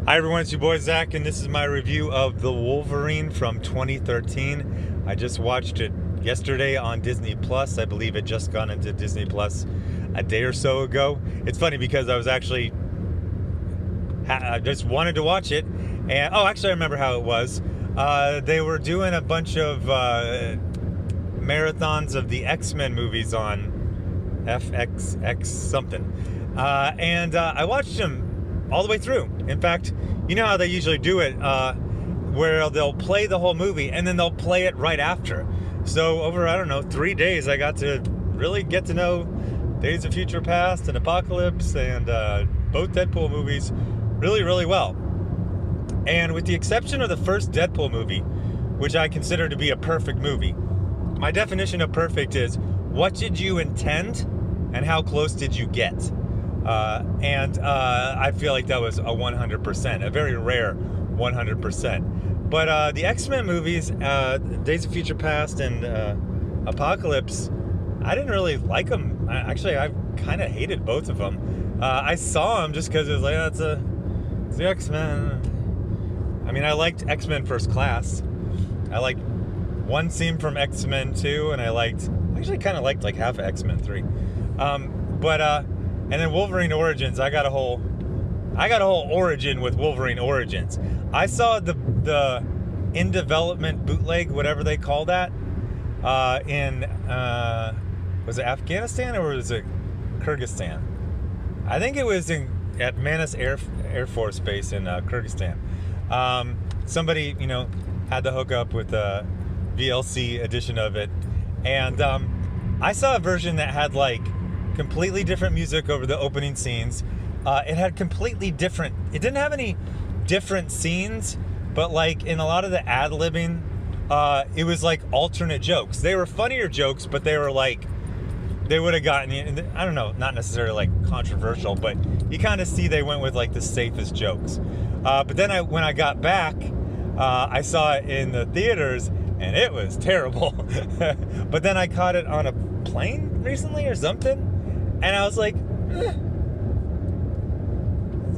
Hi everyone, it's your boy Zach, and this is my review of The Wolverine from 2013. I just watched it yesterday on Disney Plus. I believe it just got into Disney Plus a day or so ago. It's funny because I was actually I just wanted to watch it, and actually I remember how it was. They were doing a bunch of marathons of the X-Men movies on FXX something, and I watched them all the way through. In fact, you know how they usually do it, where they'll play the whole movie and then they'll play it right after. So over, 3 days, I got to really get to know Days of Future Past and Apocalypse and both Deadpool movies really, really well. And with the exception of the first Deadpool movie, which I consider to be a perfect movie, my definition of perfect is what did you intend and how close did you get? And I feel like that was a 100%, a very rare 100%. But the X-Men movies, Days of Future Past and Apocalypse, I didn't really like them. I kind of hated both of them. I saw them just because it was like, it's the X-Men. I mean, I liked X-Men First Class. I liked one scene from X-Men 2, and I actually kind of liked like half of X-Men 3. And then Wolverine Origins, I got a whole origin with Wolverine Origins. I saw the in development bootleg, whatever they call that, in was it Afghanistan or was it Kyrgyzstan? I think it was at Manas Air Force Base in Kyrgyzstan. Somebody had the hookup with the VLC edition of it, and I saw a version that had completely different music over the opening scenes. It had completely different. It didn't have any different scenes, but in a lot of the ad-libbing, it was alternate jokes. They were funnier jokes, but they were they would have gotten, I don't know, not necessarily controversial, but you kind of see they went with the safest jokes. But then when I got back, I saw it in the theaters, and it was terrible. But then I caught it on a plane recently or something. And I was like,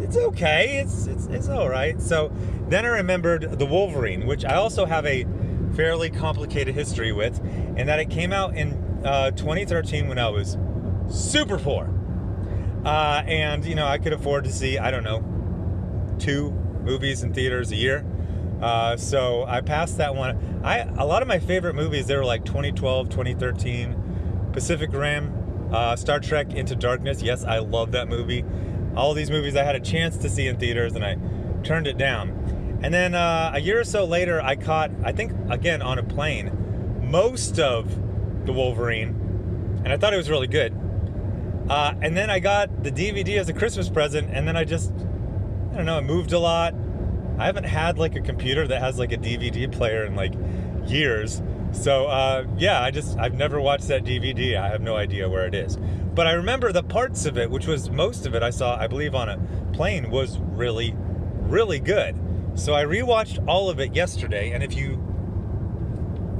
it's okay. It's all right. So then I remembered The Wolverine, which I also have a fairly complicated history with, and that it came out in 2013 when I was super poor. And, I could afford to see, 2 movies in theaters a year. So I passed that one. A lot of my favorite movies, they were 2012, 2013, Pacific Rim, Star Trek Into Darkness. Yes, I love that movie. All these movies I had a chance to see in theaters, and I turned it down. And then a year or so later, I caught, I think, again, on a plane, most of The Wolverine, and I thought it was really good. And then I got the DVD as a Christmas present, and then I moved a lot. I haven't had a computer that has a DVD player in years. So, I've never watched that DVD. I have no idea where it is. But I remember the parts of it, which was most of it I saw, I believe, on a plane, was really, really good. So I rewatched all of it yesterday, and if you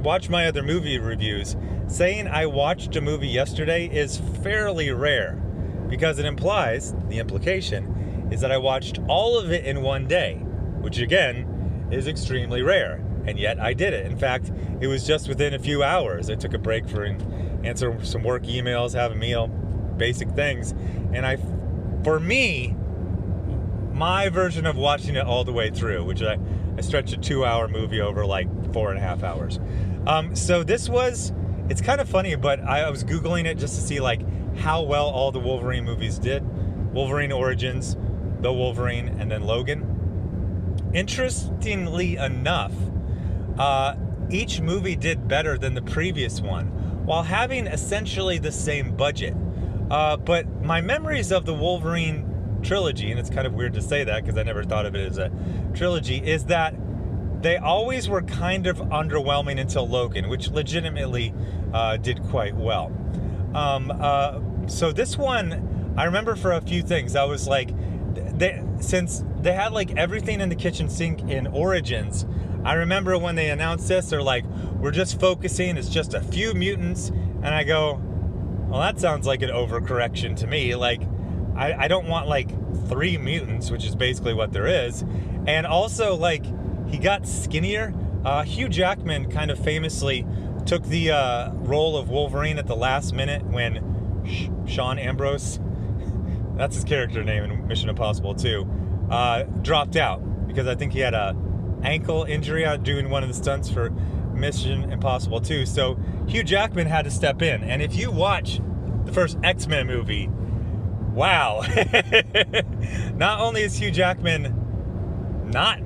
watch my other movie reviews, saying I watched a movie yesterday is fairly rare, because the implication is that I watched all of it in one day, which again is extremely rare. And yet I did it. In fact, it was just within a few hours. I took a break for answer some work emails, have a meal, basic things. And for me, my version of watching it all the way through, which I stretched a 2-hour movie over 4.5 hours. So it's kind of funny, but I was Googling it just to see how well all the Wolverine movies did. Wolverine Origins, The Wolverine, and then Logan. Interestingly enough, each movie did better than the previous one, while having essentially the same budget. But my memories of the Wolverine trilogy, and it's kind of weird to say that because I never thought of it as a trilogy, is that they always were kind of underwhelming until Logan, which legitimately did quite well. So this one, I remember for a few things. I was since they had everything in the kitchen sink in Origins, I remember when they announced this, they're we're just focusing, it's just a few mutants. And I go, well, that sounds like an overcorrection to me. I don't want 3 mutants, which is basically what there is. And also, like, he got skinnier. Hugh Jackman kind of famously took the role of Wolverine at the last minute when Sean Ambrose, that's his character name in Mission Impossible 2, dropped out because I think he had a ankle injury out doing one of the stunts for Mission Impossible 2. So Hugh Jackman had to step in. And if you watch the first X-Men movie, wow. Not only is Hugh Jackman not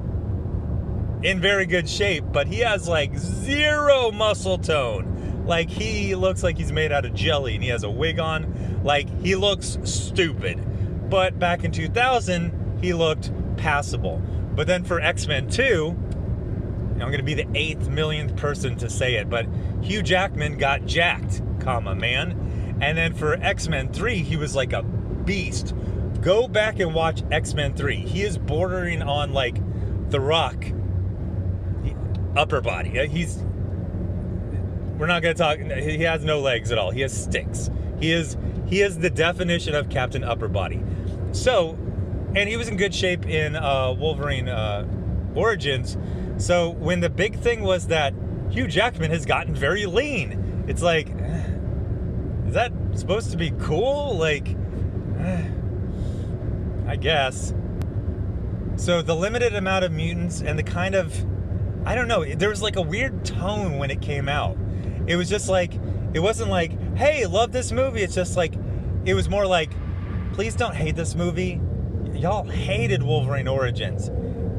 in very good shape, but he has like 0 muscle tone. Like, he looks like he's made out of jelly, and he has a wig on. Like, he looks stupid. But back in 2000, he looked passable. But then for X-Men 2, I'm going to be the 8th millionth person to say it, but Hugh Jackman got jacked, man. And then for X-Men 3, he was like a beast. Go back and watch X-Men 3. He is bordering on like The Rock upper body. We're not going to talk. He has no legs at all. He has sticks. He is the definition of Captain Upper Body. So, and he was in good shape in Wolverine Origins. So when the big thing was that Hugh Jackman has gotten very lean, it's like, is that supposed to be cool? Like, I guess. So the limited amount of mutants and the kind of, I don't know, there was like a weird tone when it came out. It was just like, it wasn't like, hey, love this movie. It's just like, it was more like, please don't hate this movie. Y'all hated Wolverine Origins.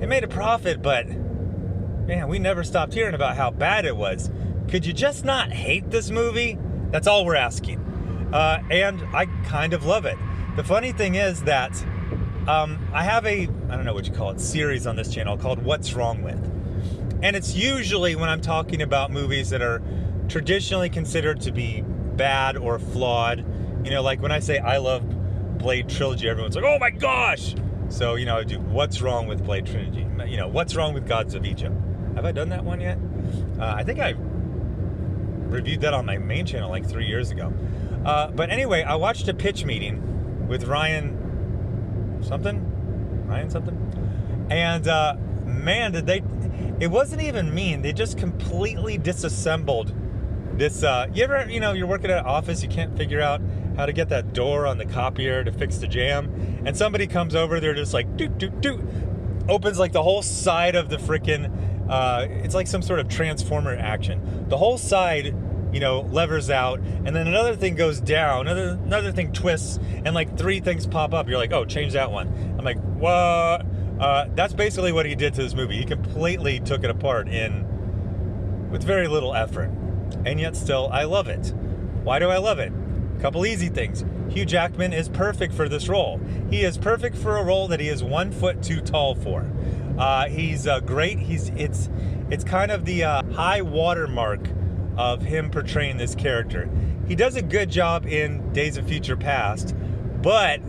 It made a profit, but man, we never stopped hearing about how bad it was. Could you just not hate this movie? That's all we're asking. And I kind of love it. The funny thing is that I have I don't know what you call it, series on this channel called What's Wrong With. And it's usually when I'm talking about movies that are traditionally considered to be bad or flawed. You know, like when I say I love Blade Trilogy, everyone's like, oh my gosh! So, you know, I do What's Wrong with Blade Trilogy? You know, What's Wrong with Gods of Egypt? Have I done that one yet? I think I reviewed that on my main channel like 3 years ago. But anyway, I watched a pitch meeting with Ryan something. And man, did they... It wasn't even mean. They just completely disassembled this... you ever, you know, you're working at an office, you can't figure out how to get that door on the copier to fix the jam, and somebody comes over, they're just like, doot, doot, doot, opens like the whole side of the frickin'... it's like some sort of transformer action. The whole side, you know, levers out, and then another thing goes down, another thing twists, and like 3 things pop up. You're like, oh, change that one. I'm like, what? That's basically what he did to this movie. He completely took it apart with very little effort. And yet still, I love it. Why do I love it? A couple easy things. Hugh Jackman is perfect for this role. He is perfect for a role that he is 1 foot too tall for. He's great. It's kind of the high watermark of him portraying this character. He does a good job in Days of Future Past, but,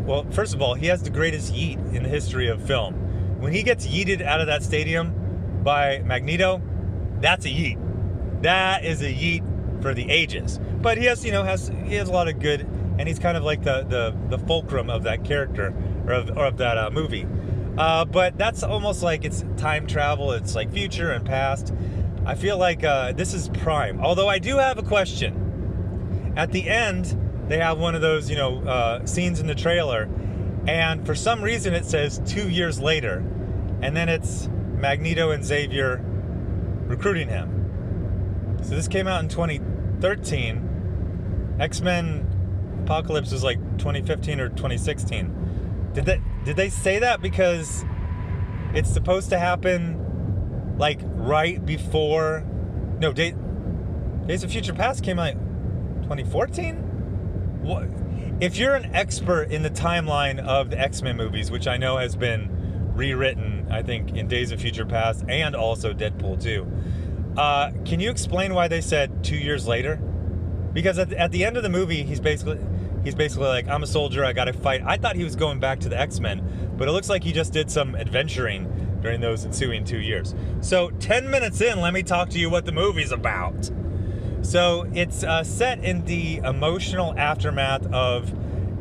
well, first of all, he has the greatest yeet in the history of film. When he gets yeeted out of that stadium by Magneto, that's a yeet. That is a yeet for the ages. But he has, you know, he has a lot of good, and he's kind of like the fulcrum of that character, or of that movie. But that's almost like it's time travel. It's like future and past. I feel like this is prime. Although I do have a question. At the end, they have one of those, you know, scenes in the trailer, and for some reason it says 2 years later, and then it's Magneto and Xavier recruiting him. So this came out in 2013. X-Men Apocalypse was like 2015 or 2016. Did they say that because it's supposed to happen like right before? No, Days of Future Past came out 2014? What? If you're an expert in the timeline of the X-Men movies, which I know has been rewritten, I think, in Days of Future Past and also Deadpool 2, can you explain why they said 2 years later? Because at the end of the movie, he's basically like, I'm a soldier, I gotta fight. I thought he was going back to the X-Men, but it looks like he just did some adventuring during those ensuing 2 years. So 10 minutes in, let me talk to you what the movie's about. So it's set in the emotional aftermath of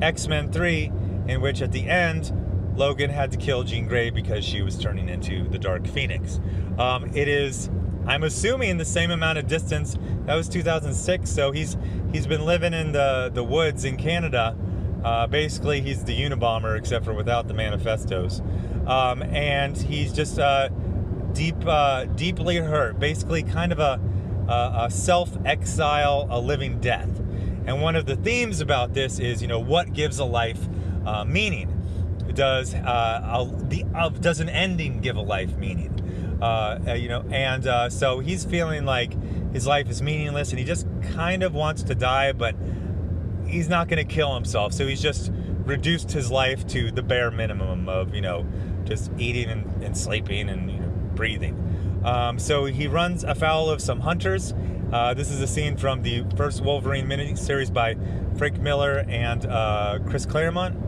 X-Men 3, in which at the end, Logan had to kill Jean Grey because she was turning into the Dark Phoenix. It is, I'm assuming, the same amount of distance. That was 2006, so he's been living in the woods in Canada. Basically, he's the Unabomber, except for without the manifestos. And he's just deeply hurt. Basically, kind of a self-exile, a living death. And one of the themes about this is, what gives a life meaning? Does an ending give a life meaning? So he's feeling like his life is meaningless, and he just kind of wants to die, but he's not going to kill himself. So he's just reduced his life to the bare minimum of, just eating and sleeping and breathing. So he runs afoul of some hunters. This is a scene from the first Wolverine miniseries by Frank Miller and Chris Claremont.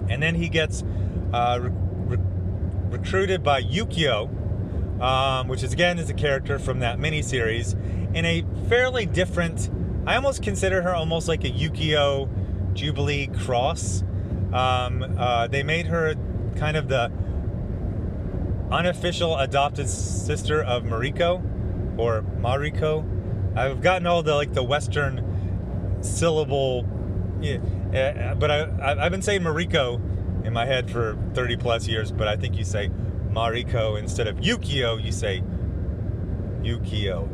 And then he gets recruited by Yukio, which is a character from that miniseries, in a fairly different, I almost consider her almost like a Yukio Jubilee cross. They made her kind of the unofficial adopted sister of Mariko, or Mariko. I've gotten all the Western syllable, but I've been saying Mariko in my head for 30 plus years, but I think you say Mariko instead of Yukio. You say Yukio,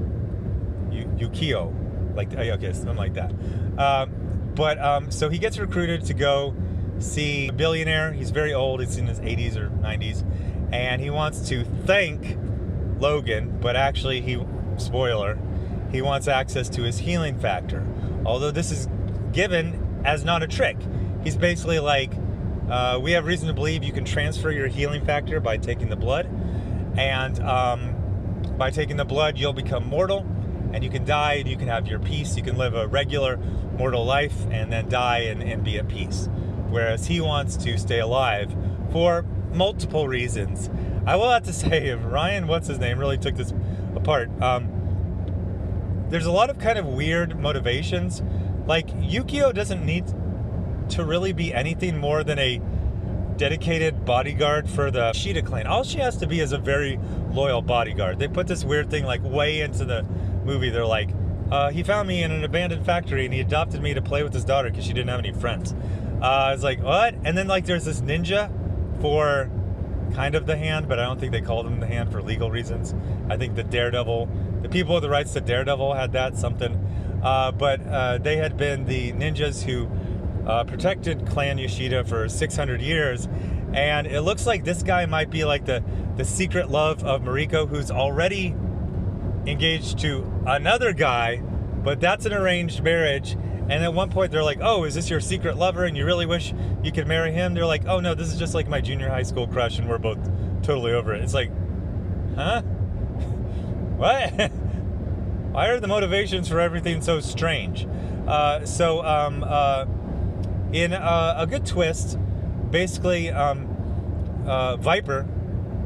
okay, something like that. So he gets recruited to go see a billionaire. He's very old. He's in his 80s or 90s, and he wants to thank Logan, but actually spoiler, he wants access to his healing factor. Although this is given as not a trick. He's basically like, we have reason to believe you can transfer your healing factor by taking the blood, and by taking the blood you'll become mortal, and you can die and you can have your peace. You can live a regular mortal life and then die and be at peace. Whereas he wants to stay alive for multiple reasons. I will have to say, if Ryan, what's his name, really took this apart, there's a lot of kind of weird motivations. Like, Yukio doesn't need to really be anything more than a dedicated bodyguard for the Ishida clan. All she has to be is a very loyal bodyguard. They put this weird thing way into the movie. They're like, he found me in an abandoned factory and he adopted me to play with his daughter because she didn't have any friends. It's like, what? And then there's this ninja for kind of the Hand, but I don't think they called him the Hand for legal reasons. I think the people with the rights to Daredevil had that something. But they had been the ninjas who protected Clan Yoshida for 600 years, and it looks like this guy might be like the secret love of Mariko, who's already engaged to another guy, but that's an arranged marriage. And at one point they're like, oh, is this your secret lover and you really wish you could marry him? They're like, oh no, this is just like my junior high school crush and we're both totally over it. It's like, huh? What? Why are the motivations for everything so strange? In a good twist, basically, Viper,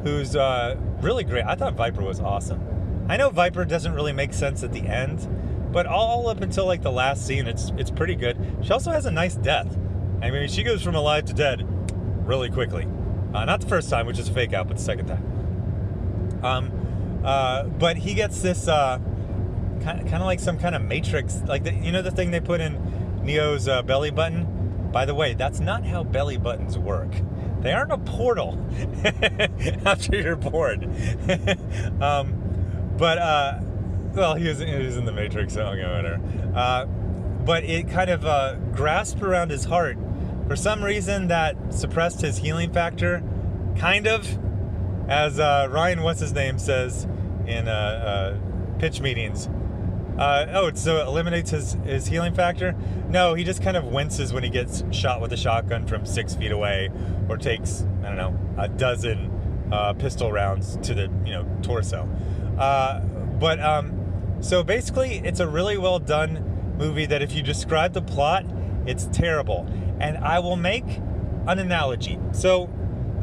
who's really great. I thought Viper was awesome. I know Viper doesn't really make sense at the end, but all up until the last scene, it's pretty good. She also has a nice death. I mean, she goes from alive to dead really quickly. Not the first time, which is a fake out, but the second time. But he gets this kind of like some kind of matrix, like the thing they put in Neo's belly button. By the way, that's not how belly buttons work. They aren't a portal after you're bored. Well, he was in the Matrix, so okay, whatever. But it kind of grasped around his heart. For some reason, that suppressed his healing factor, kind of. As Ryan, what's his name, says in pitch meetings. So it eliminates his healing factor? No, he just kind of winces when he gets shot with a shotgun from 6 feet away, or takes, I don't know, a dozen pistol rounds to the, torso. So basically, it's a really well done movie that if you describe the plot, it's terrible. And I will make an analogy. So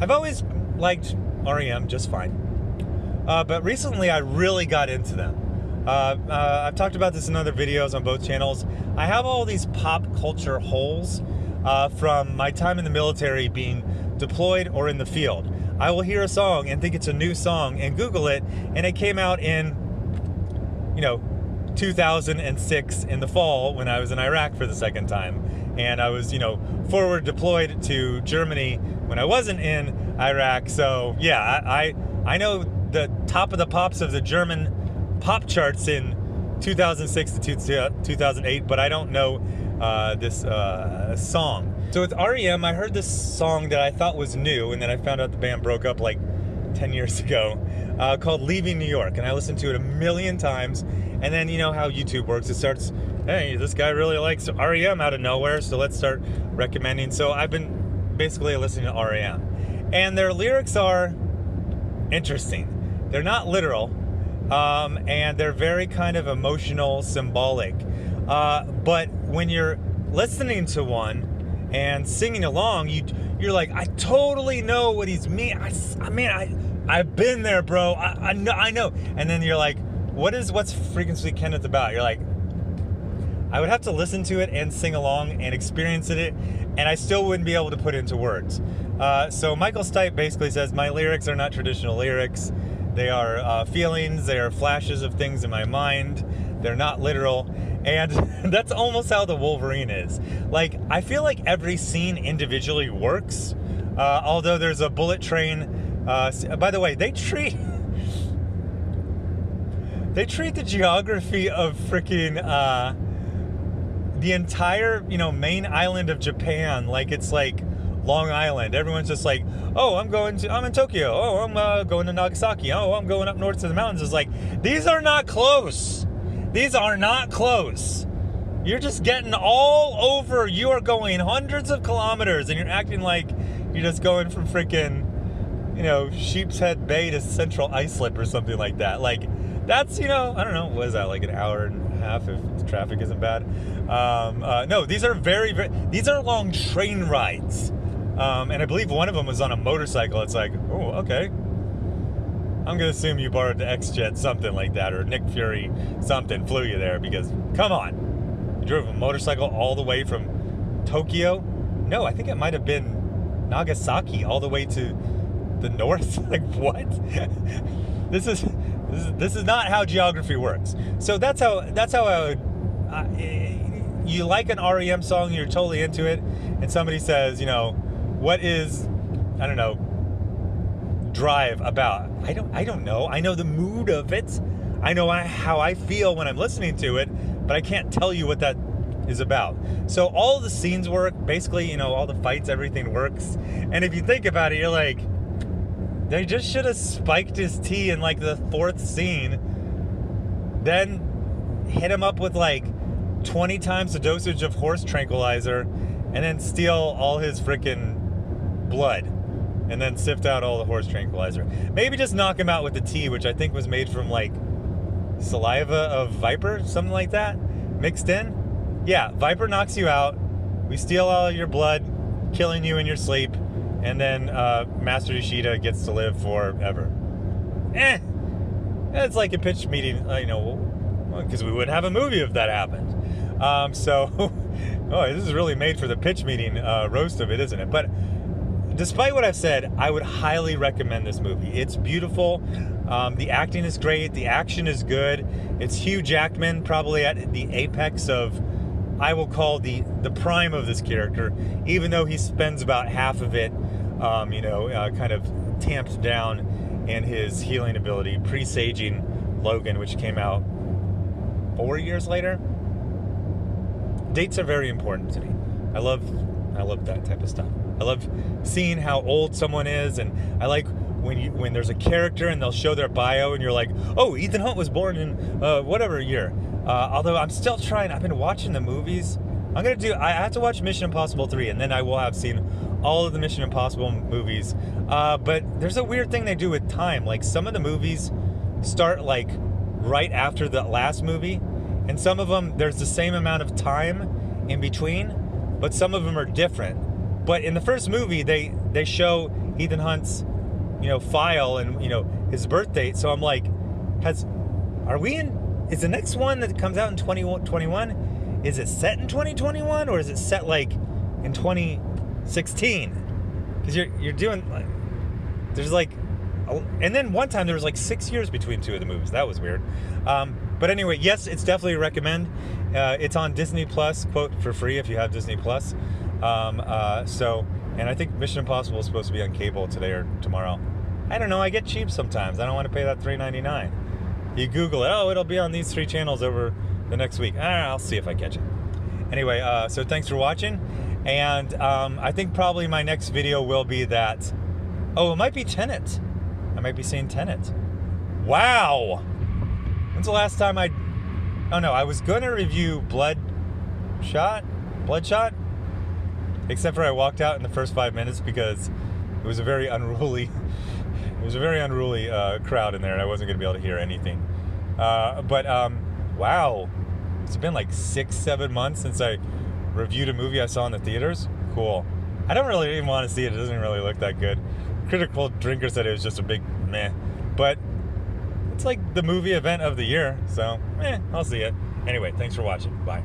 I've always liked REM just fine. But recently I really got into them. I've talked about this in other videos on both channels. I have all these pop culture holes from my time in the military being deployed or in the field. I will hear a song and think it's a new song and Google it, and it came out in, 2006 in the fall when I was in Iraq for the second time. And I was, forward deployed to Germany when I wasn't in Iraq. So, yeah, I know the top of the pops of the German pop charts in 2006 to 2008, but I don't know this song. So with REM, I heard this song that I thought was new, and then I found out the band broke up like 10 years ago, called Leaving New York. And I listened to it a million times. And then you know how YouTube works. It starts, hey, this guy really likes REM out of nowhere, so let's start recommending. So I've been basically listening to REM. And their lyrics are interesting. They're not literal, and they're very kind of emotional, symbolic. But when you're listening to one and singing along, you're like, I totally know what he's mean. I've been there, bro. I know. And then you're like, what's Frequency Kenneth about? You're like, I would have to listen to it and sing along and experience it, and I still wouldn't be able to put it into words. So Michael Stipe basically says, my lyrics are not traditional lyrics. They are feelings. They are flashes of things in my mind. They're not literal. And that's almost how the Wolverine is. Like, I feel like every scene individually works. Although there's a bullet train. By the way, they treat the geography of freaking the entire, main island of Japan like it's like Long Island. Everyone's just like, oh, I'm in Tokyo. Oh, I'm going to Nagasaki. Oh, I'm going up north to the mountains. It's like, these are not close. These are not close. You're just getting all over. You are going hundreds of kilometers and you're acting like you're just going from freaking, Sheep's Head Bay to Central Islip or something like that. Like, that's, I don't know, what is that, like an hour and a half if the traffic isn't bad? No, these are these are long train rides. And I believe one of them was on a motorcycle. It's like, oh, okay. I'm going to assume you borrowed the X-Jet, something like that, or Nick Fury something flew you there, because, come on. You drove a motorcycle all the way from Tokyo? No, I think it might have been Nagasaki all the way to the north. Like, what? This is not how geography works. So that's how I would. You like an REM song, you're totally into it, and somebody says, what is, I don't know, Drive about? I don't know. I know the mood of it. I know how I feel when I'm listening to it, but I can't tell you what that is about. So all the scenes work. Basically, all the fights, everything works. And if you think about it, you're like, they just should have spiked his tea in like the fourth scene, then hit him up with like 20 times the dosage of horse tranquilizer, and then steal all his freaking blood, and then sift out all the horse tranquilizer. Maybe just knock him out with the tea, which I think was made from like saliva of viper, something like that, mixed in. Yeah, viper knocks you out. We steal all your blood, killing you in your sleep. And then Master Yoshida gets to live forever. It's like a pitch meeting, because we would have a movie if that happened. This is really made for the pitch meeting roast of it, isn't it? But despite what I've said, I would highly recommend this movie. It's beautiful. The acting is great. The action is good. It's Hugh Jackman, probably at the apex of, I will call the prime of this character, even though he spends about half of it, kind of tamped down in his healing ability, presaging Logan, which came out 4 years later. Dates are very important to me. I love that type of stuff. I love seeing how old someone is, and I like when there's a character and they'll show their bio and you're like, oh, Ethan Hunt was born in whatever year. Although I'm still trying. I've been watching the movies. I have to watch Mission Impossible 3, and then I will have seen all of the Mission Impossible movies. But there's a weird thing they do with time. Like, some of the movies start like right after the last movie, and some of them there's the same amount of time in between, but some of them are different. But in the first movie, they show Ethan Hunt's file and his birth date. So I'm like, is the next one that comes out in 2021, is it set in 2021, or is it set like in 2016. Because you're doing like, there's like, and then one time there was like 6 years between two of the movies. That was weird. But anyway, yes, it's definitely a recommend. It's on Disney Plus, quote, for free if you have Disney Plus. And I think Mission Impossible is supposed to be on cable today or tomorrow. I don't know. I get cheap sometimes. I don't want to pay that $3.99. You Google it. Oh, it'll be on these 3 channels over the next week. I'll see if I catch it. Anyway, so thanks for watching. And I think probably my next video will be that. Oh, it might be Tenet. I might be seeing Tenet. Wow. When's the last time oh no, I was going to review Bloodshot? Except for I walked out in the first 5 minutes because it was a very unruly crowd in there, and I wasn't going to be able to hear anything. Wow. It's been like 6-7 months since I reviewed a movie I saw in the theaters. Cool. I don't really even want to see it. It doesn't really look that good. Critical Drinker said it was just a big meh. But it's like the movie event of the year, so I'll see it. Anyway, thanks for watching. Bye.